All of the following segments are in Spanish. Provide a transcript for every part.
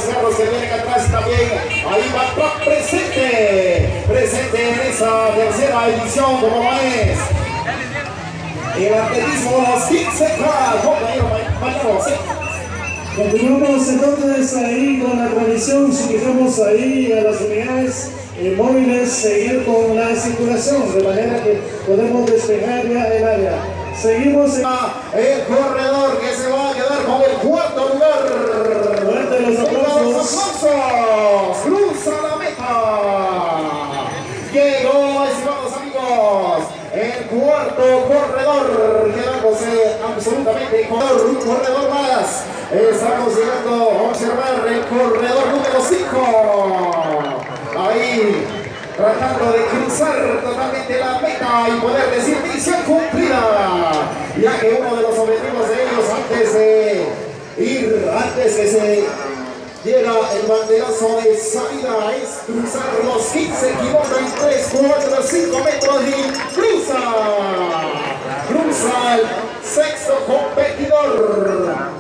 carros que vienen atrás también. Ahí va presente en esa tercera edición, como lo es el atletismo, los 15K, compañero Mañano. Continuamos entonces ahí con la transmisión, subiríamos ahí a las unidades móviles, seguir con la circulación, de manera que podemos despejar ya el área. Seguimos en el corredor que se va a quedar con el cuarto lugar. Fuerte los aplausos. Cruza la meta. Llegó, estimados amigos, el cuarto corredor, quedándose absolutamente con un corredor más. Estamos llegando a observar el corredor número 5. Ahí, tratando de cruzar totalmente la meta y poder decir misión cumplida, ya que uno de los objetivos de ellos antes que se llega el banderazo de salida es cruzar los 15 kilómetros en 3, 4, 5 metros y cruza el sexto competidor.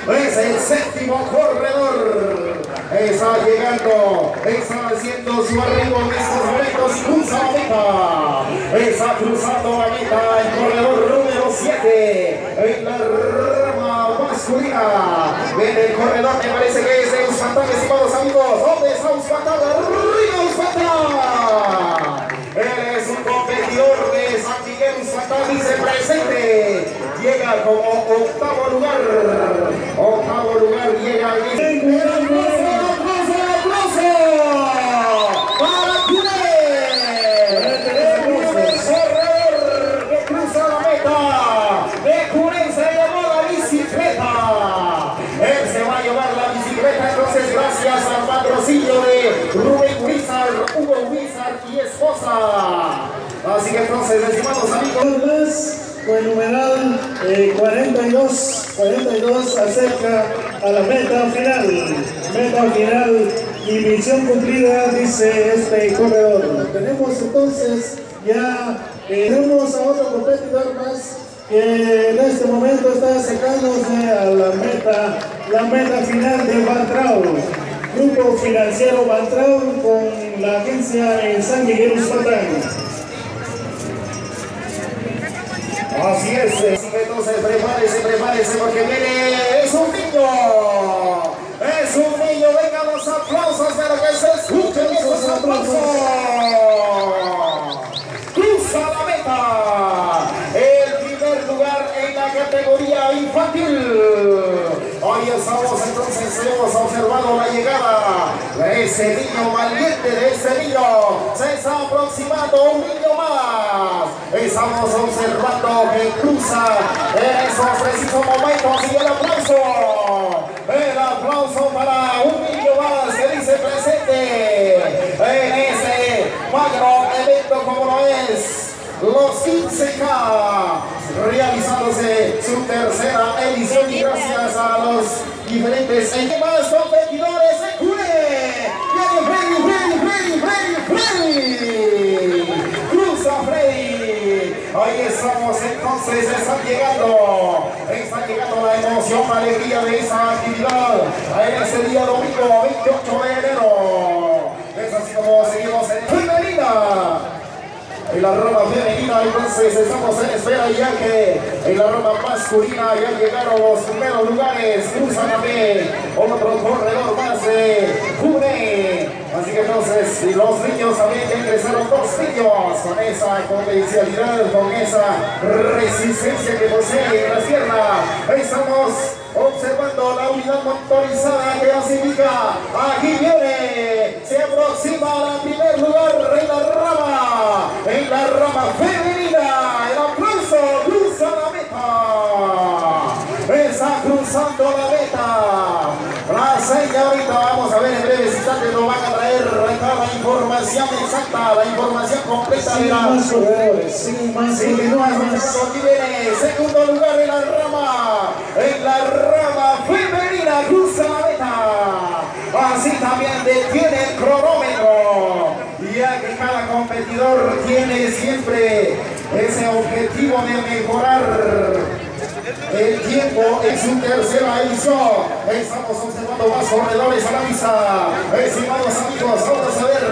Es el séptimo corredor. Está llegando, está haciendo su arribo en estos momentos y cruza la meta. Está cruzando la meta el corredor número 7 en la rama masculina. Viene el corredor, me parece que es Euspatán, estimados amigos. ¿Dónde está Euspatán? ¡Arriba Euspatán! Él es un competidor de San Miguel. Euspatán dice presente. Llega como octavo lugar llega el para Cune, que cruza la meta. De Cune se llevó la bicicleta. Él se va a llevar la bicicleta, entonces gracias al patrocinio de Rubén Wizard, Hugo Wizard y esposa. Así que entonces, estimados amigos, con el numeral 42 acerca a la meta final y misión cumplida, dice este corredor. Tenemos entonces tenemos a otro competidor más que en este momento está acercándose a la meta final de Bantrao, Grupo Financiero Bantrao con la agencia en San Miguel Uspatán. Así es, entonces prepárese porque viene, es un niño, vengan los aplausos, pero que se escuchen esos aplausos. Cruza la meta, el primer lugar en la categoría infantil. Hoy estamos entonces, hemos observado la llegada de ese niño valiente, de ese niño, se está aproximando un niño más. Estamos observando que cruza en esos precisos momentos y el aplauso para un niño más que dice presente en ese magno evento como lo es los 15K, realizándose su tercera edición y gracias a los diferentes más competidores de Cune. Viene Freddy. Cruza Freddy. Ahí estamos entonces, está llegando la emoción, la alegría de esa actividad en ese día domingo 28 de enero. Es así como seguimos en femenina. En la rama femenina entonces estamos en espera ya que en la rama masculina ya llegaron los primeros lugares. Cruza también otro corredor más de Cune. Así que entonces los niños también ya ingresaron 2 niños con esa potencialidad, con esa resistencia que poseen en la tierra. Estamos observando la unidad motorizada que clasifica. Aquí viene, se aproxima al primer lugar en la rama femenina. El aplauso, cruza la meta. Está cruzando la meta. La señorita, vamos a ver en breves instantes, nos van a traer la información exacta, la información completa de la... Siguen más. Aquí viene, segundo lugar en la rama femenina, cruza la meta. Así también detiene el cronómetro, ya que cada competidor tiene siempre ese objetivo de mejorar el tiempo en su tercera edición. Estamos observando más corredores a la vista. Estimados amigos, vamos a ver.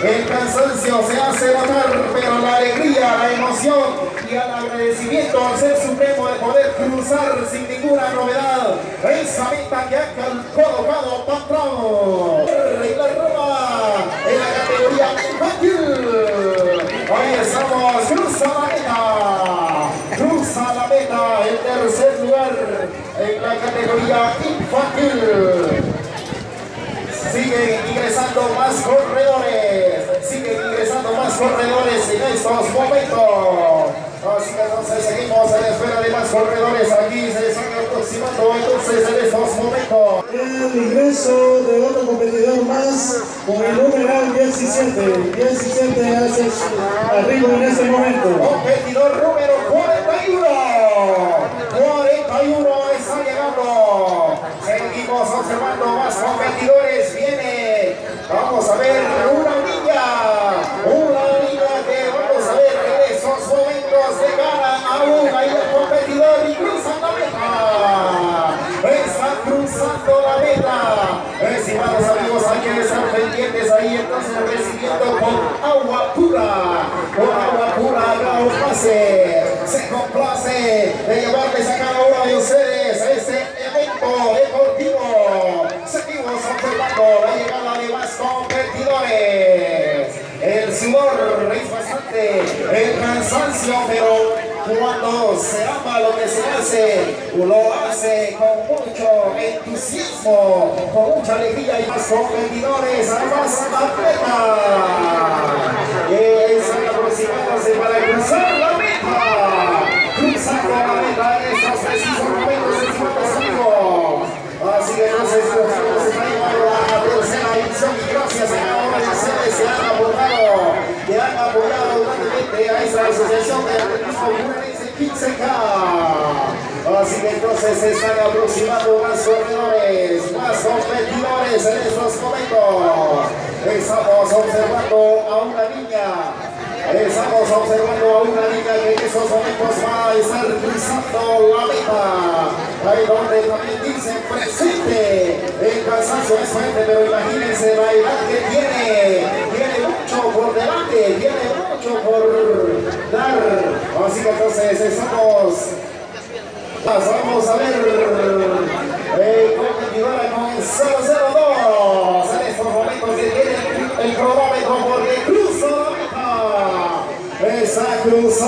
El cansancio se hace notar, pero la alegría, la emoción y el agradecimiento al Ser Supremo de poder cruzar sin ninguna novedad esa meta que ha colocado Patrón en la Roma en la categoría infantil. Ahí estamos, cruza la meta, el tercer lugar en la categoría infantil. Siguen ingresando más corredores en estos momentos. Así que entonces seguimos en espera de más corredores. Aquí se están aproximando entonces en estos momentos. El ingreso de otro competidor más con el numeral 17. 17 hace arriba en este momento. Competidor número 41. 41 está llegando. Seguimos observando más competidores. Viene, vamos a ver, una niña que vamos a ver en esos momentos de gana aún ahí el competidor y cruzan la meta. Está cruzando la meta. Estimados amigos, hay que estar pendientes ahí entonces recibiendo con agua pura. Con agua pura acá un pase. Se complace de llevarles a cada uno de ustedes a este evento deportivo. Seguimos observando la llegada de más competidores. El sudor es bastante, el cansancio, pero cuando se ama lo que se hace, lo hace con mucho entusiasmo, con mucha alegría y más competidores, además atletas. Están aproximándose para cruzar la meta. Cruzando la meta en estos precisos momentos, estimados amigos. Así que entonces nos está llevando la tercera edición y gracias a cada uno de ustedes que han apoyado grandemente a esta asociación de atletismo Juvenil 15K. Así que entonces se están aproximando más corredores, más competidores en estos momentos. Estamos observando a una niña. Estamos observando a una niña que en estos momentos va a estar cruzando la meta. Ahí donde también dice presente. El cansancio es fuerte, pero imagínense la edad que tiene. Tiene mucho por delante, tiene mucho por dar. Así que entonces estamos. Vamos a ver. Competidora con 002. En estos momentos detiene el cronómetro porque cruza la meta. Esa cruza.